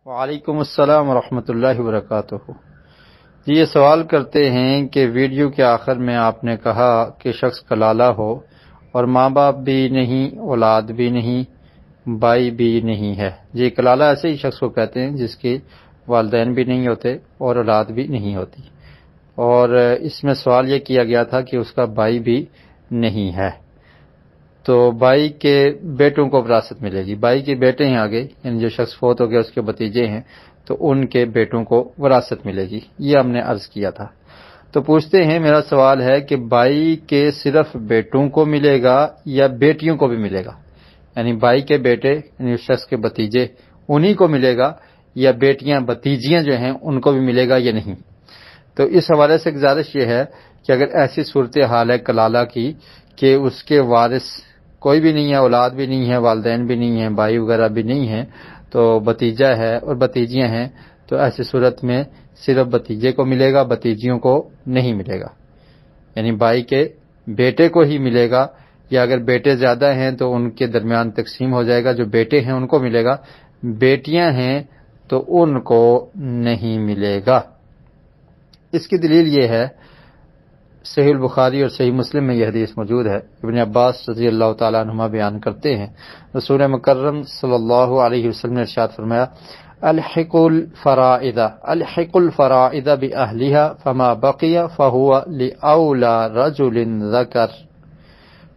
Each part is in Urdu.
وعلیکم السلام ورحمۃ اللہ وبرکاتہ۔ جی یہ سوال کرتے ہیں کہ ویڈیو کے آخر میں آپ نے کہا کہ شخص کلالہ ہو اور ماں باپ بھی نہیں، اولاد بھی نہیں، بھائی بھی نہیں ہے۔ جی کلالہ ایسے ہی شخص کو کہتے ہیں جس کے والدین بھی نہیں ہوتے اور اولاد بھی نہیں ہوتی، اور اس میں سوال یہ کیا گیا تھا کہ اس کا بھائی بھی نہیں ہے، تو بھائی کے بیٹوں کو وراثت ملے گی۔ بھائی کے بیٹے ہیں آگے، یعنی جو شخص فوت ہو گیا اس کے بھتیجے ہیں، تو ان کے بیٹوں کو وراثت ملے گی، یہ ہم نے عرض کیا تھا۔ تو پوچھتے ہیں، میرا سوال ہے کہ بھائی کے صرف بیٹوں کو ملے گا یا بیٹیوں کو بھی ملے گا؟ یعنی بھائی کے بیٹے، یعنی اس شخص کے بھتیجے، انہی کو ملے گا یا بیٹیاں بھتیجیاں جو ہیں ان کو بھی ملے گا یا نہیں؟ تو اس حوالے سے گزارش یہ ہے کہ اگر ایسی صورتحال ہے کلالہ کی کہ اس کے وارث کوئی بھی نہیں ہے، اولاد بھی نہیں ہے، والدین بھی نہیں ہیں، بھائی وغیرہ بھی نہیں ہیں، تو بھتیجا ہے اور بھتیجیاں ہیں، تو ایسی صورت میں صرف بھتیجے کو ملے گا، بھتیجیوں کو نہیں ملے گا۔ یعنی بھائی کے بیٹے کو ہی ملے گا، یا اگر بیٹے زیادہ ہیں تو ان کے درمیان تقسیم ہو جائے گا، جو بیٹے ہیں ان کو ملے گا، بیٹیاں ہیں تو ان کو نہیں ملے گا۔ اس کی دلیل یہ ہے، صحیح البخاری اور صحیح مسلم میں یہ حدیث موجود ہے، ابن عباس رضی اللہ تعالیٰ عنہما بیان کرتے ہیں، رسول مکرم صلی اللہ علیہ وسلم نے ارشاد فرمایا، الحق الفرائض باہلھا فما بقی فہو لأولی رجل ذکر۔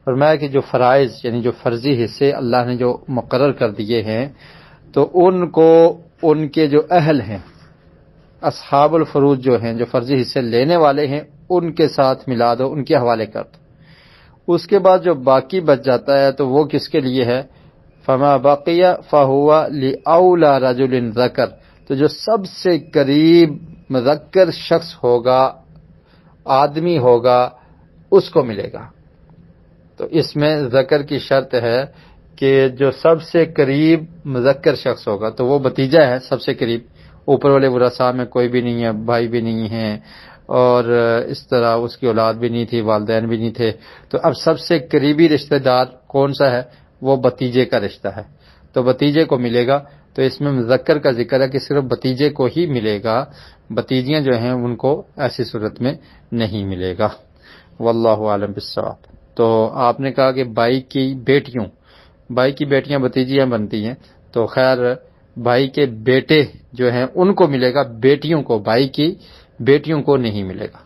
فرمایا کہ جو فرائض یعنی جو فرضی حصے اللہ نے جو مقرر کر دیے ہیں، تو ان کو ان کے جو اہل ہیں، اصحاب الفروض جو ہیں، جو فرضی حصے لینے والے ہیں، ان کے ساتھ ملا دو، ان کے حوالے کر دو۔ اس کے بعد جو باقی بچ جاتا ہے تو وہ کس کے لیے ہے؟ فما بقی فہو لأولی رجل ذکر، تو جو سب سے قریب مذکر شخص ہوگا، آدمی ہوگا، اس کو ملے گا۔ تو اس میں ذکر کی شرط ہے کہ جو سب سے قریب مذکر شخص ہوگا، تو وہ بھتیجا ہے سب سے قریب، اوپر والے ورثاء میں کوئی بھی نہیں ہے، بھائی بھی نہیں ہیں، اور اس طرح اس کی اولاد بھی نہیں تھی، والدین بھی نہیں تھے، تو اب سب سے قریبی رشتہ دار کون سا ہے؟ وہ بھتیجے کا رشتہ ہے، تو بھتیجے کو ملے گا۔ تو اس میں مذکر کا ذکر ہے کہ صرف بھتیجے کو ہی ملے گا، بھتیجیاں جو ہیں ان کو ایسی صورت میں نہیں ملے گا۔ واللہ اعلم بالصواب۔ تو آپ نے کہا کہ بھائی کی بیٹیاں بھتیجیاں بنتی ہیں، تو خیر بھائی کے بیٹے جو ہیں ان کو ملے گا، بیٹیوں کو، بھائی کی بیٹیوں کو نہیں ملے گا۔